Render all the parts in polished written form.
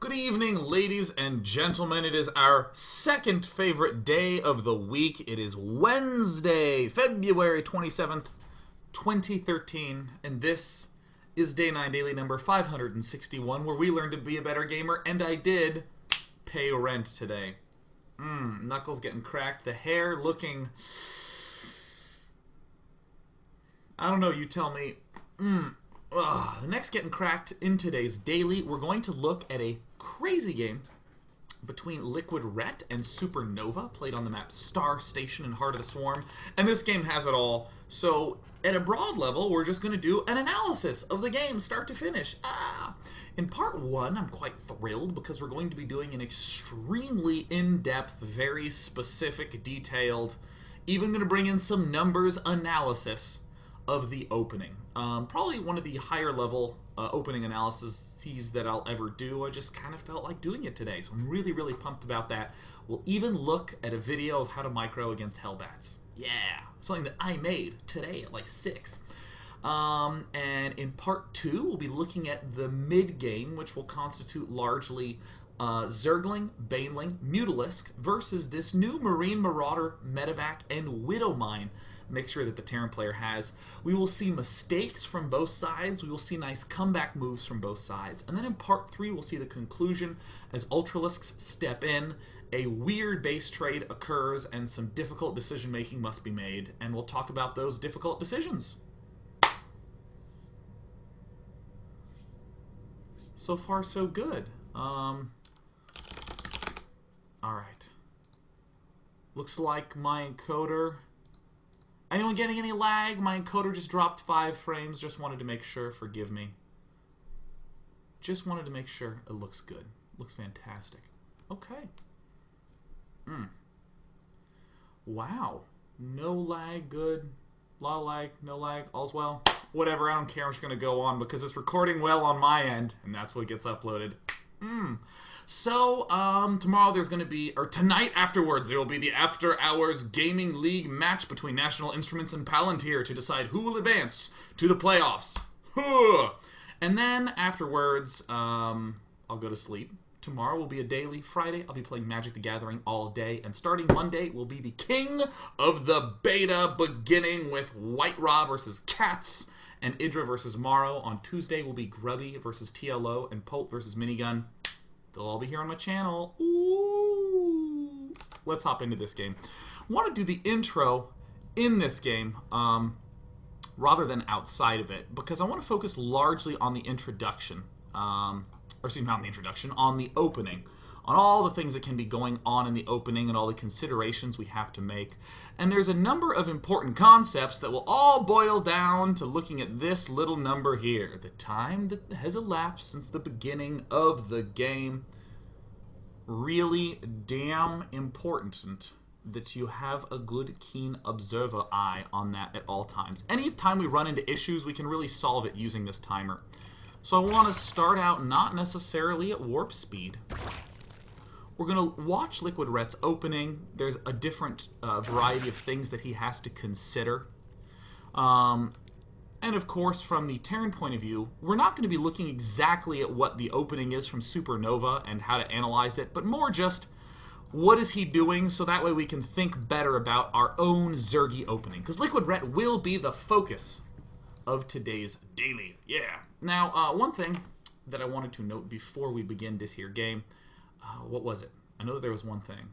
Good evening, ladies and gentlemen. It is our second favorite day of the week. It is Wednesday, February 27th, 2013, and this is Day 9 Daily number 561, where we learned to be a better gamer, and I did pay rent today. Knuckles getting cracked, the hair looking... I don't know, you tell me. The next getting cracked in today's daily, we're going to look at a crazy game between LiquidRet and SuperNova, played on the map Star Station in Heart of the Swarm, and this game has it all. So, at a broad level, we're just going to do an analysis of the game, start to finish. In part 1, I'm quite thrilled because we're going to be doing an extremely in-depth, very specific, detailed, even going to bring in some numbers analysis of the opening. Probably one of the higher level opening analyses that I'll ever do. I just kind of felt like doing it today, so I'm really, really pumped about that. We'll even look at a video of how to micro against hellbats. Yeah, something that I made today at like 6. And in part 2, we'll be looking at the mid-game, which will constitute largely Zergling, Baneling, Mutalisk versus this new Marine Marauder, Medivac, and Widowmine mixture that the Terran player has. We will see mistakes from both sides. We will see nice comeback moves from both sides. And then in part 3, we'll see the conclusion as Ultralisks step in, a weird base trade occurs, and some difficult decision-making must be made. And we'll talk about those difficult decisions. So far, so good. Alright. Looks like my encoder... Anyone getting any lag? My encoder just dropped 5 frames. Just wanted to make sure. Forgive me. Just wanted to make sure it looks good. Looks fantastic. Okay. Wow. No lag. Good. Lot of lag. No lag. All's well. Whatever. I don't care. I'm just going to go on because it's recording well on my end. And that's what gets uploaded. So, tomorrow there's going to be, or tonight afterwards, there will be the After Hours Gaming League match between National Instruments and Palantir to decide who will advance to the playoffs. And then afterwards, I'll go to sleep. Tomorrow will be a daily. Friday, I'll be playing Magic the Gathering all day. And starting Monday will be the King of the Beta, beginning with White Ra versus Cats and Idra versus Morrow. On Tuesday will be Grubby versus TLO and Polt versus Minigun. They'll all be here on my channel. Ooh. Let's hop into this game. I want to do the intro in this game rather than outside of it because I want to focus largely on the introduction. Or excuse me, not on the introduction, on the opening. On all the things that can be going on in the opening and all the considerations we have to make. And there's a number of important concepts that will all boil down to looking at this little number here. The time that has elapsed since the beginning of the game. Really damn important that you have a good, keen observer eye on that at all times. Anytime we run into issues, we can really solve it using this timer. So I want to start out not necessarily at warp speed. We're going to watch LiquidRet's opening. There's a different variety of things that he has to consider. And of course, from the Terran point of view, we're not going to be looking exactly at what the opening is from SuperNova and how to analyze it, but more just what is he doing so that way we can think better about our own Zergy opening. Because LiquidRet will be the focus of today's daily. Yeah. Now, one thing that I wanted to note before we begin this here game, what was it? I know that there was one thing.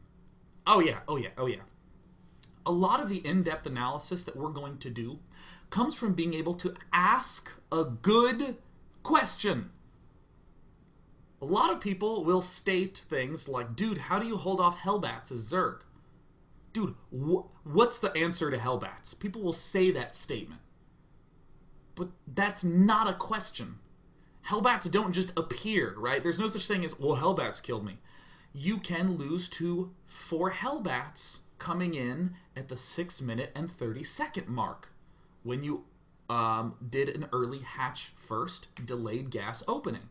Oh yeah. A lot of the in-depth analysis that we're going to do comes from being able to ask a good question. A lot of people will state things like, dude, how do you hold off hellbats as Zerg? Dude, what's the answer to hellbats? People will say that statement. But that's not a question. Hellbats don't just appear, right? There's no such thing as, well, hellbats killed me. You can lose to 4 hellbats coming in at the 6-minute and 30-second mark when you did an early hatch first delayed gas opening.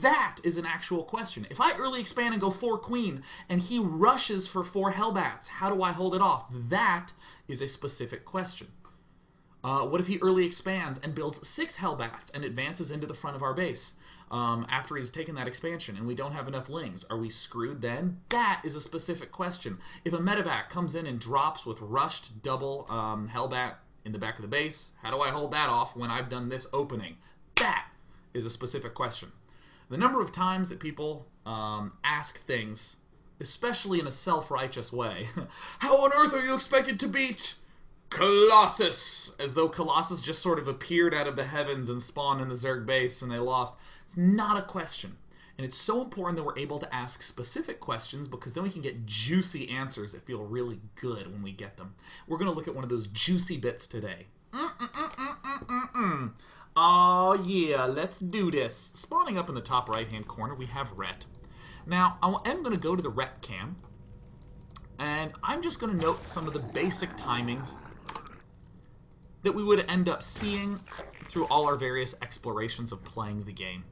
That is an actual question. If I early expand and go 4 queen and he rushes for 4 hellbats, how do I hold it off? That is a specific question. What if he early expands and builds 6 hellbats and advances into the front of our base? after he's taken that expansion and we don't have enough lings? Are we screwed then? That is a specific question. If a medivac comes in and drops with rushed double hellbat in the back of the base, how do I hold that off when I've done this opening? That is a specific question. The number of times that people ask things, especially in a self-righteous way, how on earth are you expected to beat Colossus? As though Colossus just sort of appeared out of the heavens and spawned in the Zerg base and they lost. It's not a question. And it's so important that we're able to ask specific questions because then we can get juicy answers that feel really good when we get them. We're going to look at one of those juicy bits today. Oh yeah, let's do this. Spawning up in the top right-hand corner, we have Ret. Now, I am going to go to the Ret cam, and I'm just going to note some of the basic timings that we would end up seeing through all our various explorations of playing the game.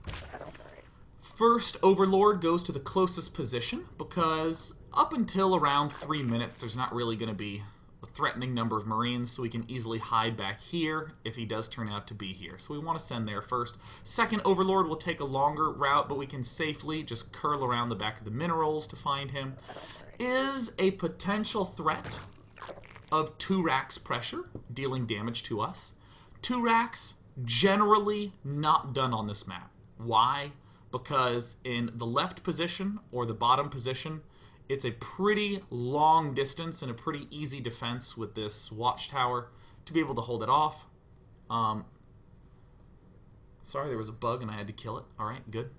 First, Overlord goes to the closest position, because up until around 3 minutes, there's not really going to be a threatening number of Marines, so we can easily hide back here if he does turn out to be here. So we want to send there first. Second, Overlord will take a longer route, but we can safely just curl around the back of the minerals to find him. Is a potential threat of 2 racks pressure, dealing damage to us. 2 racks, generally not done on this map. Why? Because in the left position or the bottom position, it's a pretty long distance and a pretty easy defense with this watchtower to be able to hold it off. Sorry, there was a bug and I had to kill it. Alright, good.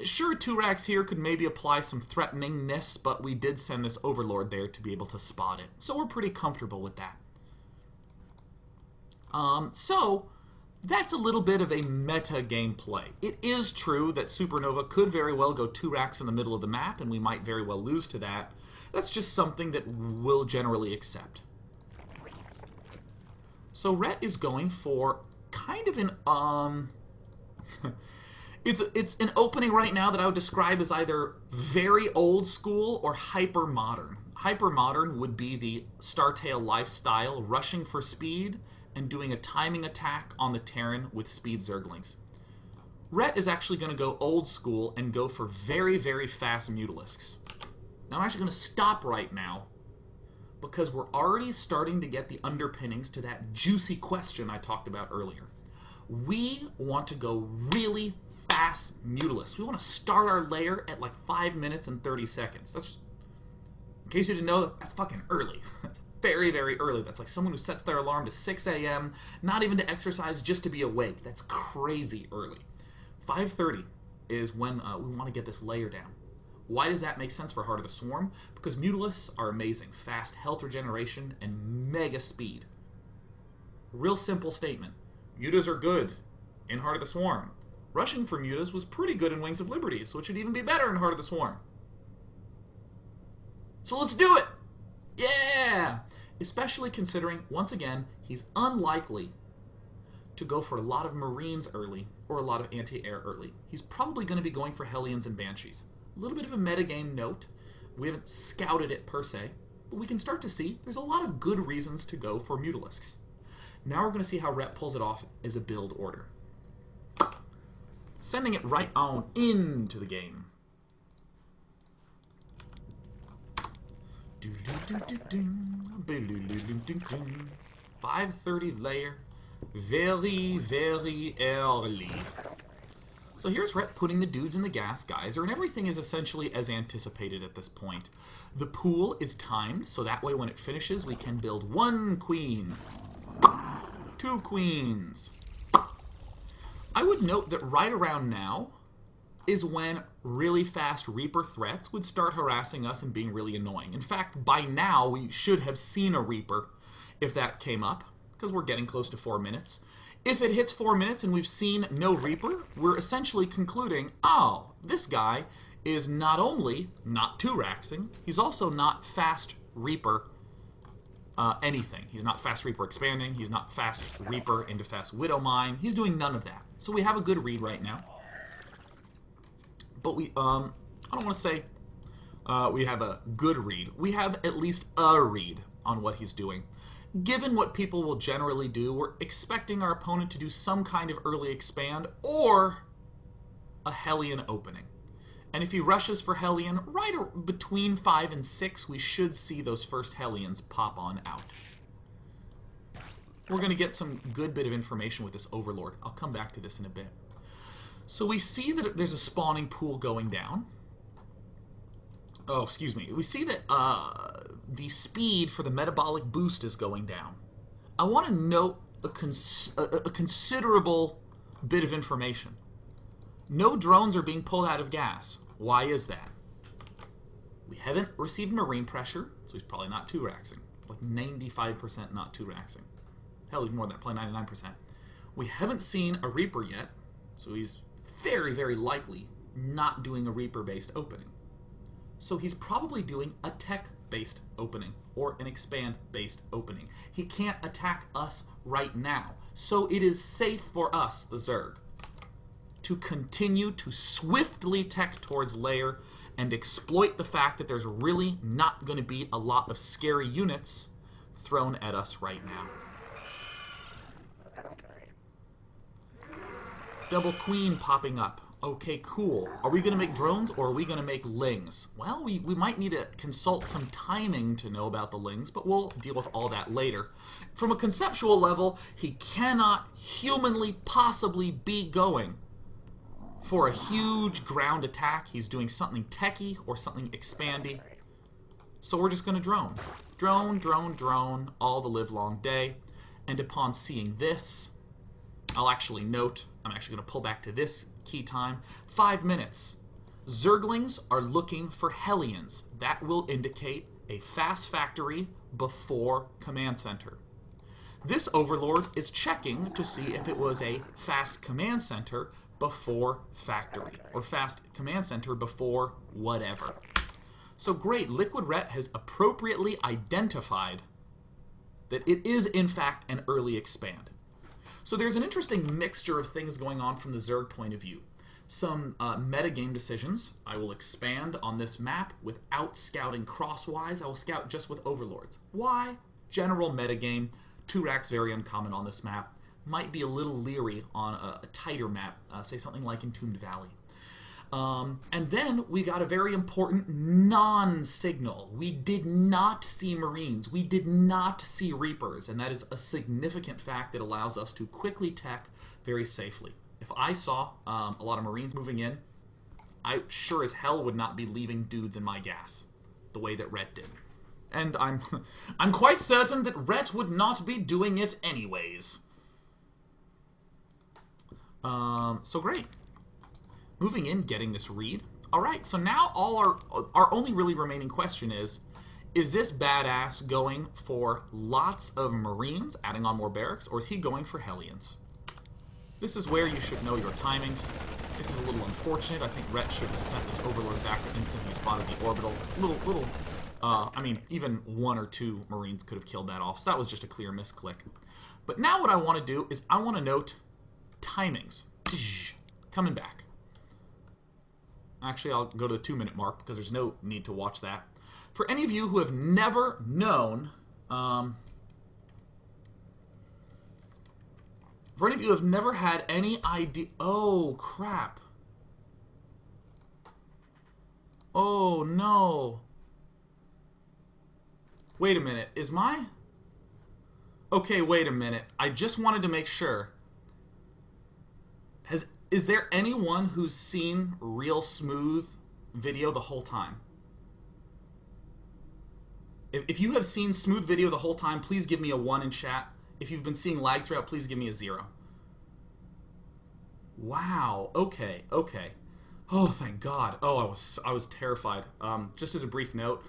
Sure, 2 racks here could maybe apply some threateningness, but we did send this Overlord there to be able to spot it. So we're pretty comfortable with that. So that's a little bit of a meta gameplay. It is true that SuperNova could very well go 2 racks in the middle of the map, and we might very well lose to that. That's just something that we'll generally accept. So Ret is going for kind of an, it's an opening right now that I would describe as either very old school or hyper modern. Hyper modern would be the Startail lifestyle, rushing for speed, and doing a timing attack on the Terran with speed Zerglings. Ret is actually going to go old school and go for very, very fast Mutalisks. Now I'm actually going to stop right now because we're already starting to get the underpinnings to that juicy question I talked about earlier. We want to go really fast Mutalisks. We want to start our layer at like 5 minutes and 30 seconds. That's, in case you didn't know, that's fucking early. That's very, very early. That's like someone who sets their alarm to 6 a.m., not even to exercise, just to be awake. That's crazy early. 5:30 is when we want to get this layer down. Why does that make sense for Heart of the Swarm? Because Mutalisks are amazing. Fast health regeneration and mega speed. Real simple statement. Mutas are good in Heart of the Swarm. Rushing for Mutas was pretty good in Wings of Liberty, so it should even be better in Heart of the Swarm. So let's do it! Yeah! Especially considering, once again, he's unlikely to go for a lot of Marines early or a lot of anti-air early. He's probably going to be going for Hellions and Banshees. A little bit of a metagame note. We haven't scouted it per se, but we can start to see there's a lot of good reasons to go for Mutalisks. Now we're going to see how Ret pulls it off as a build order. Sending it right on into the game. 5:30 layer. Very, very early. So here's Ret putting the dudes in the gas geyser, and everything is essentially as anticipated at this point. The pool is timed, so that way when it finishes, we can build 1 queen. 2 queens. I would note that right around now is when really fast Reaper threats would start harassing us and being really annoying. In fact, by now we should have seen a Reaper if that came up, because we're getting close to 4 minutes. If it hits 4 minutes and we've seen no Reaper, we're essentially concluding, oh, this guy is not only not 2-raxing, he's also not fast Reaper anything. He's not fast Reaper expanding, he's not fast Reaper into fast Widow Mine, he's doing none of that. So we have a good read right now. But we, I don't want to say we have a good read. We have at least a read on what he's doing. Given what people will generally do, we're expecting our opponent to do some kind of early expand or a Hellion opening. And if he rushes for Hellion, right between 5 and 6, we should see those first Hellions pop on out. We're going to get some good bit of information with this Overlord. I'll come back to this in a bit. So we see that there's a spawning pool going down. Oh, excuse me. We see that the speed for the metabolic boost is going down. I want to note a considerable bit of information. No drones are being pulled out of gas. Why is that? We haven't received marine pressure, so he's probably not 2-raxing. Like 95% not 2-raxing. Hell, even more than that, probably 99%. We haven't seen a Reaper yet, so he's very, very likely not doing a Reaper-based opening. So he's probably doing a tech-based opening or an expand-based opening. He can't attack us right now. So it is safe for us, the Zerg, to continue to swiftly tech towards layer and exploit the fact that there's really not going to be a lot of scary units thrown at us right now. Double Queen popping up. Okay, cool. Are we going to make drones or are we going to make lings? Well, we might need to consult some timing to know about the lings, but we'll deal with all that later. From a conceptual level, he cannot humanly possibly be going for a huge ground attack. He's doing something techie or something expandy. So we're just going to drone. Drone, drone, drone, all the live long day. And upon seeing this, I'll actually note, I'm actually going to pull back to this key time, 5 minutes. Zerglings are looking for Hellions. That will indicate a fast factory before command center. This Overlord is checking to see if it was a fast command center before factory, or fast command center before whatever. So great, LiquidRet has appropriately identified that it is in fact an early expand. So there's an interesting mixture of things going on from the Zerg point of view. Some metagame decisions. I will expand on this map without scouting crosswise. I will scout just with Overlords. Why? General metagame. 2-racks very uncommon on this map. Might be a little leery on a tighter map, say something like Entombed Valley. And then we got a very important non-signal. We did not see Marines. We did not see Reapers. And that is a significant fact that allows us to quickly tech very safely. If I saw a lot of Marines moving in, I sure as hell would not be leaving dudes in my gas the way that Rhett did. And I'm quite certain that Rhett would not be doing it anyways. So great. Moving in, getting this read. Alright, so now our only really remaining question is this badass going for lots of Marines, adding on more barracks, or is he going for Hellions? This is where you should know your timings. This is a little unfortunate. I think Rhett should have sent this Overlord back the instant he spotted the orbital. I mean, even 1 or 2 Marines could have killed that off, so that was just a clear misclick. But now what I want to do is I want to note timings. Coming back. Actually, I'll go to the 2-minute mark because there's no need to watch that. For any of you who have never known, for any of you who have never had any idea, oh crap. Oh no. Wait a minute, is my... Okay, wait a minute. I just wanted to make sure. Is there anyone who's seen real smooth video the whole time? If you have seen smooth video the whole time, please give me a 1 in chat. If you've been seeing lag throughout, please give me a 0. Wow, okay, okay. Oh, thank God. Oh, I was terrified. Just as a brief note,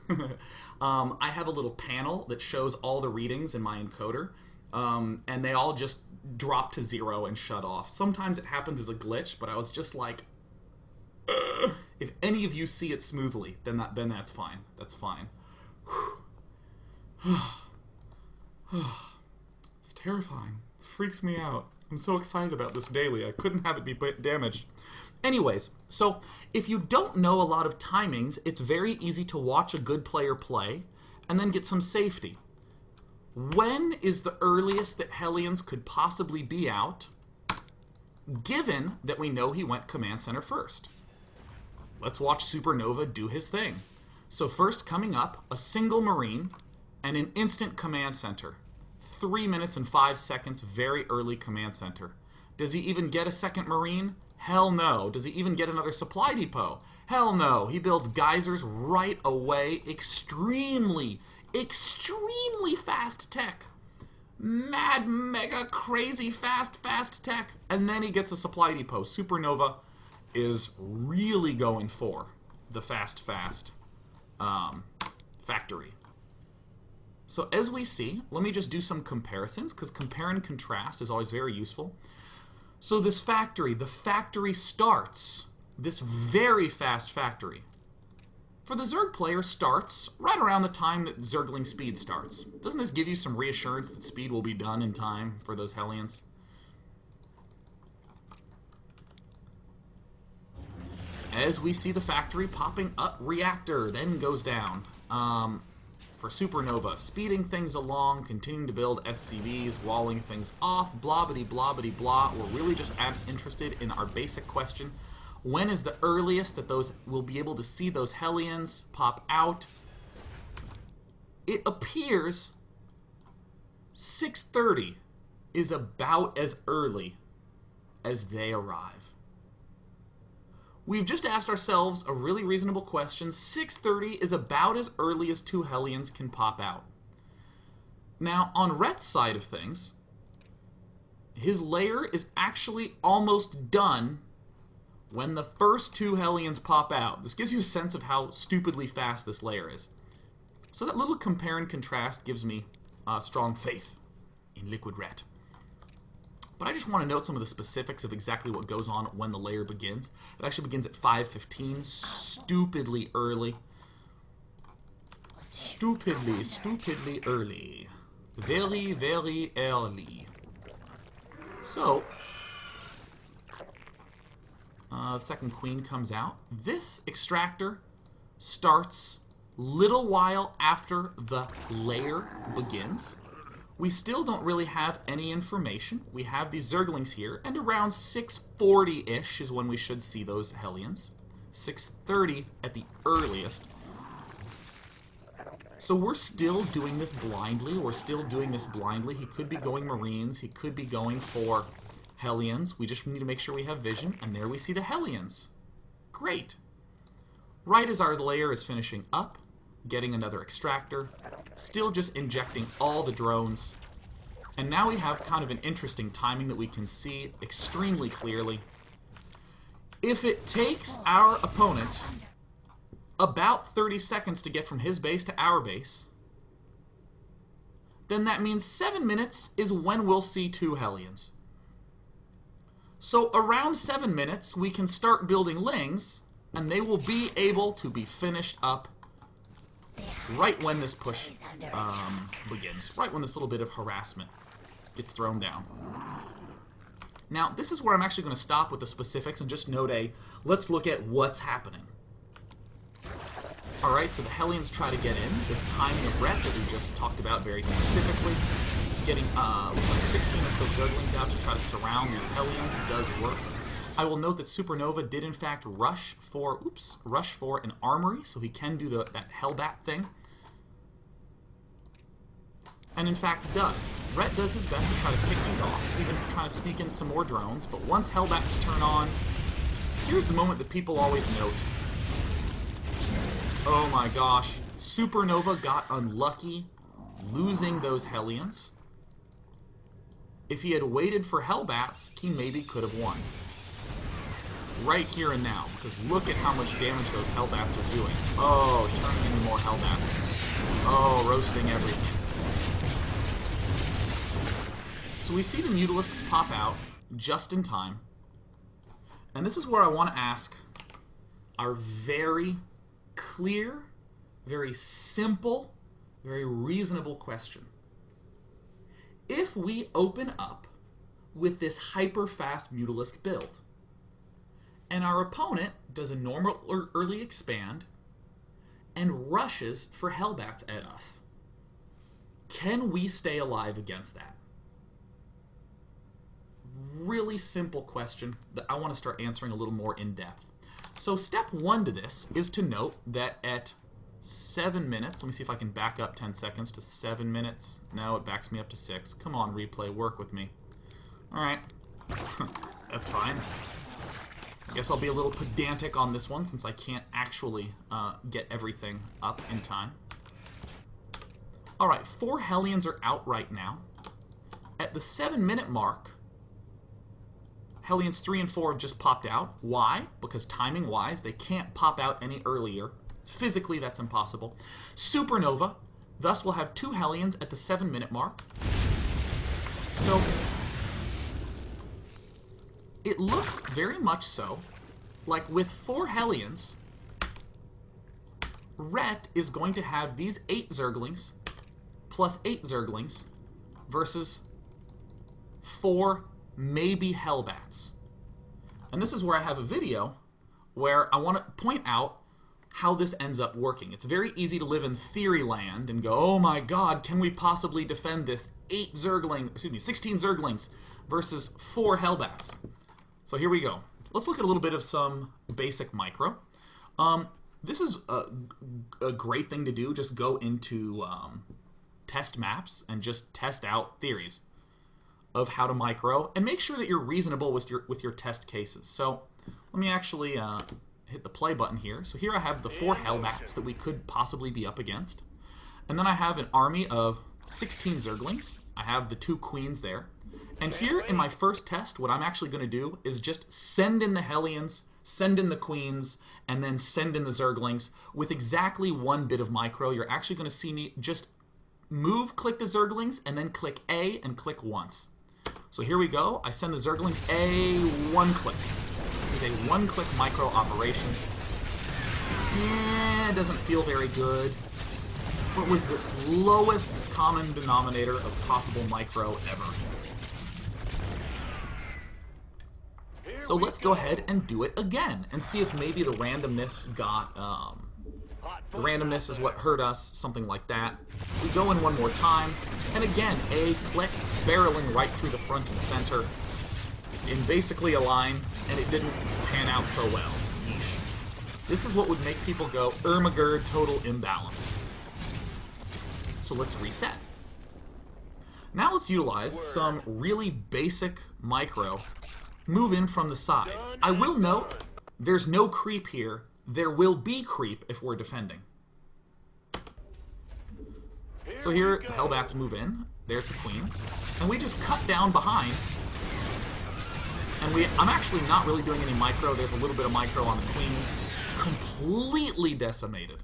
I have a little panel that shows all the readings in my encoder, and they all just drop to 0 and shut off. Sometimes it happens as a glitch, but I was just like, ugh. If any of you see it smoothly, then that's fine. That's fine. It's terrifying. It freaks me out. I'm so excited about this daily. I couldn't have it be damaged. Anyways, so if you don't know a lot of timings, it's very easy to watch a good player play and then get some safety. When is the earliest that Hellions could possibly be out? given that we know he went command center first. Let's watch SuperNova do his thing. So first coming up, a single Marine and an instant command center. 3 minutes and 5 seconds, very early command center. Does he even get a second Marine? Hell no. Does he even get another supply depot? Hell no. He builds geysers right away. Extremely fast tech. Mad, mega, crazy, fast tech. And then he gets a supply depot. SuperNova is really going for the fast factory. So as we see, let me just do some comparisons, because compare and contrast is always very useful. So this factory, the factory starts, this very fast factory, for the Zerg player starts right around the time that Zergling speed starts. Doesn't this give you some reassurance that speed will be done in time for those Hellions? As we see the factory popping up, reactor then goes down. For SuperNova, speeding things along, continuing to build SCVs, walling things off, blobbity blobbity blah. We're really just interested in our basic question. When is the earliest that those will be able to see those Hellions pop out? It appears 6:30 is about as early as they arrive. We've just asked ourselves a really reasonable question. 6:30 is about as early as 2 Hellions can pop out. Now, on Rhett's side of things, his lair is actually almost done when the first 2 Hellions pop out. This gives you a sense of how stupidly fast this lair is. So that little compare and contrast gives me strong faith in LiquidRet. But I just want to note some of the specifics of exactly what goes on when the lair begins. It actually begins at 5:15, stupidly early. Stupidly early. Very early. So, second queen comes out. This extractor starts little while after the lair begins. We still don't really have any information. We have these Zerglings here, and around 6:40-ish is when we should see those Hellions. 6:30 at the earliest. So we're still doing this blindly. He could be going Marines. He could be going for Hellions. We just need to make sure we have vision, and there we see the Hellions. Great. Right as our layer is finishing up, getting another extractor, still just injecting all the drones, and now we have kind of an interesting timing that we can see extremely clearly. If it takes our opponent about 30 seconds to get from his base to our base, then that means 7 minutes is when we'll see 2 Hellions. So around 7 minutes, we can start building lings, and they will be able to be finished up right when this push begins, right when this little bit of harassment gets thrown down. Now, this is where I'm actually going to stop with the specifics and just note let's look at what's happening. Alright, so the Hellions try to get in. This timing of Rhett that we just talked about very specifically. Getting, looks like 16 or so Zerglings out to try to surround these Hellions does work. I will note that SuperNova did in fact rush for an armory, so he can do that hellbat thing. And in fact does. Rhett does his best to try to pick these off, even trying to sneak in some more drones, but once hellbats turn on, here's the moment that people always note. Oh my gosh, SuperNova got unlucky losing those Hellions. If he had waited for hellbats, he maybe could have won. Right here and now, because look at how much damage those hellbats are doing. Oh, turning into more hellbats. Oh, roasting everything. So we see the Mutalisks pop out just in time. And this is where I want to ask our very clear, very simple, very reasonable question. If we open up with this hyper-fast Mutalisk build, and our opponent does a normal or early expand and rushes for hellbats at us, can we stay alive against that? really simple question that I want to start answering a little more in depth. So step 1 to this is to note that at 7 minutes, let me see if I can back up 10 seconds to 7 minutes. No, it backs me up to 6. Come on, replay, work with me. Alright, that's fine. I guess I'll be a little pedantic on this one since I can't actually get everything up in time. Alright, 4 Hellions are out right now. At the 7-minute mark, Hellions 3 and 4 have just popped out. Why? Because timing-wise, they can't pop out any earlier. Physically, that's impossible. SuperNova, thus will have 2 Hellions at the 7-minute mark. So, it looks very much so like with 4 Hellions, Ret is going to have these 8 Zerglings plus 8 Zerglings versus 4 maybe hellbats. And this is where I have a video where I want to point out how this ends up working. It's very easy to live in theory land and go, oh my god, can we possibly defend this 16 Zerglings versus 4 hellbats? So here we go. Let's look at a little bit of some basic micro. This is a great thing to do. Just go into test maps and just test out theories of how to micro, and make sure that you're reasonable with your test cases. So let me actually hit the play button here. So here I have the 4 hellbats that we could possibly be up against. And then I have an army of 16 Zerglings. I have the 2 queens there. And here in my first test, what I'm actually going to do is just send in the Hellions, send in the queens, and then send in the Zerglings with exactly 1 bit of micro. You're actually going to see me just click the Zerglings, and then click A and click once. So here we go. I send the Zerglings A, 1 click. This is a 1-click micro operation. It doesn't feel very good. What was the lowest common denominator of possible micro ever? So let's go ahead and do it again and see if maybe the randomness got, the randomness is what hurt us, something like that. We go in one more time, and again, A click, barreling right through the front and center in basically a line, and it didn't pan out so well. Yeesh. This is what would make people go, Ermagerd, total imbalance. So let's reset. Now let's utilize some really basic micro. Move in from the side. I will note, there's no creep here. There will be creep if we're defending. So here, the hellbats move in. There's the queens. And we just cut down behind. And I'm actually not really doing any micro. There's a little bit of micro on the queens. Completely decimated.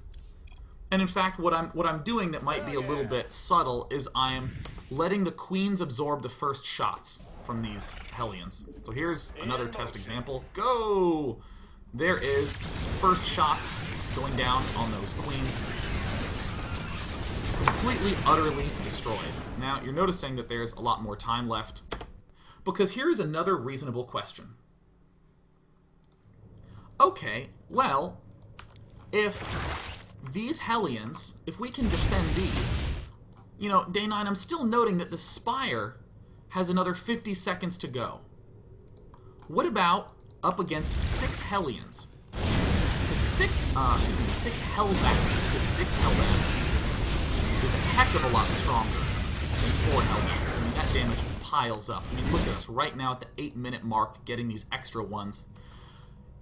And in fact, what I'm doing that might be a little bit subtle is I'm letting the queens absorb the first shots from these Hellions. So here's another test example. Go! There is first shots going down on those queens. Completely, utterly destroyed. Now, you're noticing that there's a lot more time left. Because here's another reasonable question. Okay, well, if these Hellions, if we can defend these, you know, day 9, I'm still noting that the Spire has another 50 seconds to go. What about up against 6 Hellions? The 6 hellbats. The 6 hellbats is a heck of a lot stronger than 4 hellbats. I mean, that damage piles up. I mean, look at us right now at the 8-minute mark getting these extra ones.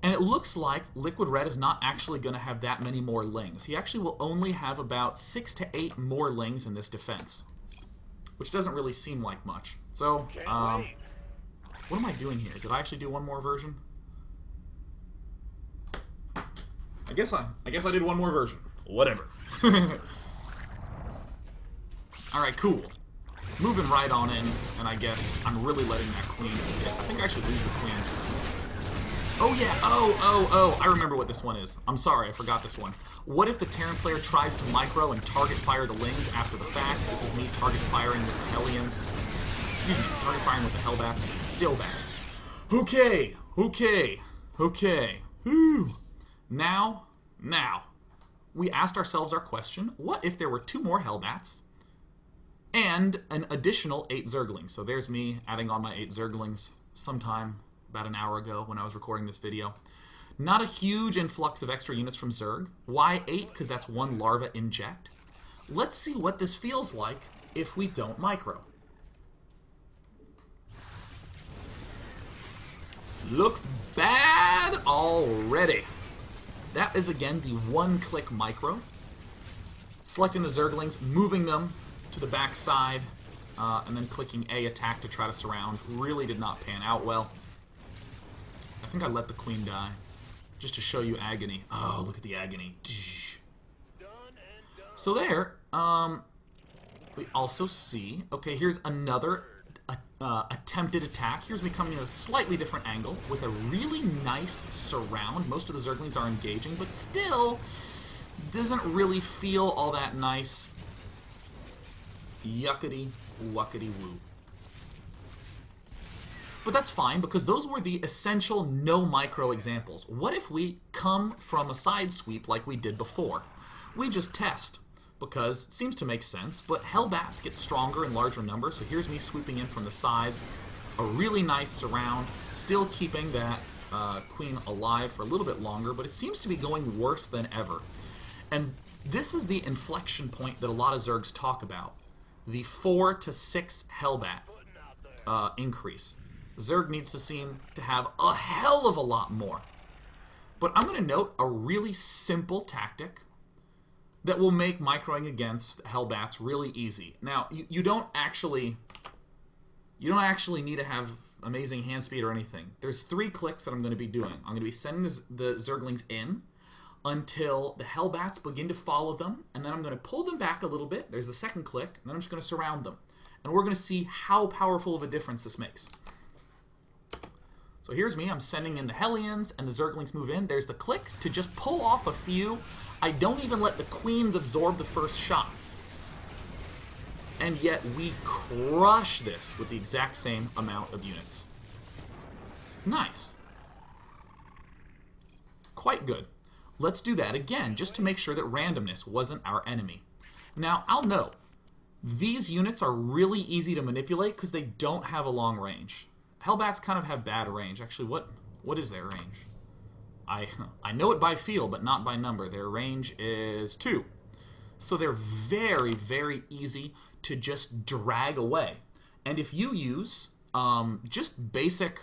And it looks like LiquidRet is not actually going to have that many more lings. He actually will only have about 6 to 8 more lings in this defense, which doesn't really seem like much. So, what am I doing here? Did I actually do one more version? I guess I did one more version. Whatever. Alright, cool. Moving right on in, and I guess I'm really letting that queen hit. I think I should lose the queen. Oh yeah, oh, I remember what this one is. I'm sorry, I forgot this one. What if the Terran player tries to micro and target fire the lings after the fact? This is me target firing with the Hellions. Excuse me, target firing with the hellbats. Still bad. Okay. Whew. Now, we asked ourselves our question, what if there were 2 more hellbats and an additional 8 Zerglings? So there's me adding on my 8 Zerglings. sometime about an hour ago when I was recording this video. Not a huge influx of extra units from Zerg. Why 8? Because that's one larva inject. Let's see what this feels like if we don't micro. Looks bad already. That is, again, the one-click micro. Selecting the Zerglings, moving them to the back side, and then clicking A attack to try to surround. Really did not pan out well. I think I let the queen die, just to show you agony. Oh, look at the agony. So there, we also see, okay, here's another attempted attack. Here's me coming in a slightly different angle with a really nice surround. Most of the Zerglings are engaging, but still doesn't really feel all that nice. Yuckity, wuckity woo. But that's fine, because those were the essential no micro examples. What if we come from a side sweep like we did before? We just test, because it seems to make sense, but hellbats get stronger in larger numbers, so here's me sweeping in from the sides. A really nice surround, still keeping that queen alive for a little bit longer, but it seems to be going worse than ever. And this is the inflection point that a lot of Zergs talk about. The 4 to 6 hellbat increase. Zerg needs to seem to have a hell of a lot more. But I'm going to note a really simple tactic that will make microing against hellbats really easy. Now, you don't actually need to have amazing hand speed or anything. There's 3 clicks that I'm going to be doing. I'm going to be sending the Zerglings in until the hellbats begin to follow them, and then I'm going to pull them back a little bit. There's the second click, and then I'm just going to surround them. And we're going to see how powerful of a difference this makes. So here's me. I'm sending in the Hellions, and the Zerglings move in. There's the click to just pull off a few. I don't even let the queens absorb the first shots. And yet we crush this with the exact same amount of units. Nice. Quite good. Let's do that again, just to make sure that randomness wasn't our enemy. Now, I'll note, these units are really easy to manipulate because they don't have a long range. Hellbats kind of have bad range. Actually, what is their range? I know it by feel, but not by number. Their range is 2. So they're very, very easy to just drag away. And if you use just basic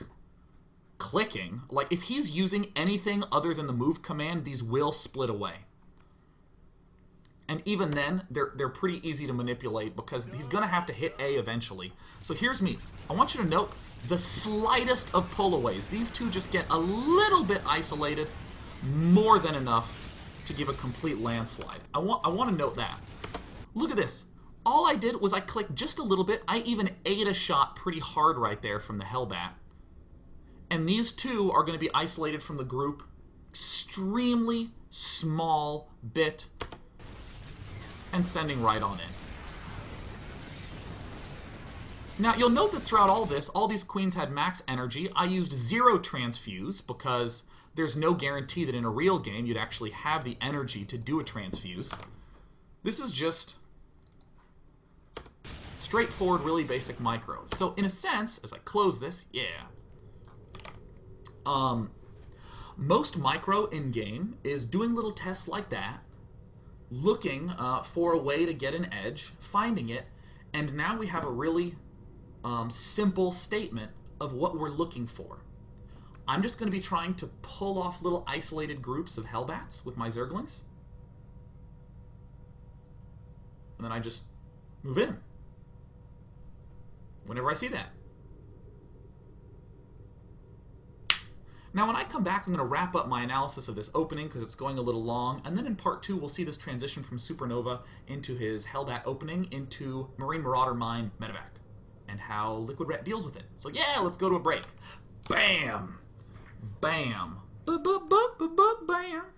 clicking, like if he's using anything other than the move command, these will split away. And even then, they're pretty easy to manipulate because he's going to have to hit A eventually. So here's me. I want you to note the slightest of pullaways. These two just get a little bit isolated, more than enough to give a complete landslide. I want to note that. Look at this. All I did was I clicked just a little bit. I even ate a shot pretty hard right there from the hellbat. And these two are going to be isolated from the group. Extremely small bit. And sending right on in. Now, you'll note that throughout all this, all these queens had max energy. I used 0 transfuse because there's no guarantee that in a real game you'd actually have the energy to do a transfuse. This is just straightforward, really basic micro. So, in a sense, as I close this, yeah. Most micro in-game is doing little tests like that, looking for a way to get an edge, finding it, and now we have a really simple statement of what we're looking for. I'm just going to be trying to pull off little isolated groups of hellbats with my Zerglings. And then I just move in whenever I see that. Now, when I come back, I'm going to wrap up my analysis of this opening because it's going a little long. And then in part 2, we'll see this transition from SuperNova into his Hellbat opening into Marine Marauder Mine Medivac and how LiquidRet deals with it. So yeah, let's go to a break. Bam! Bam! Bam!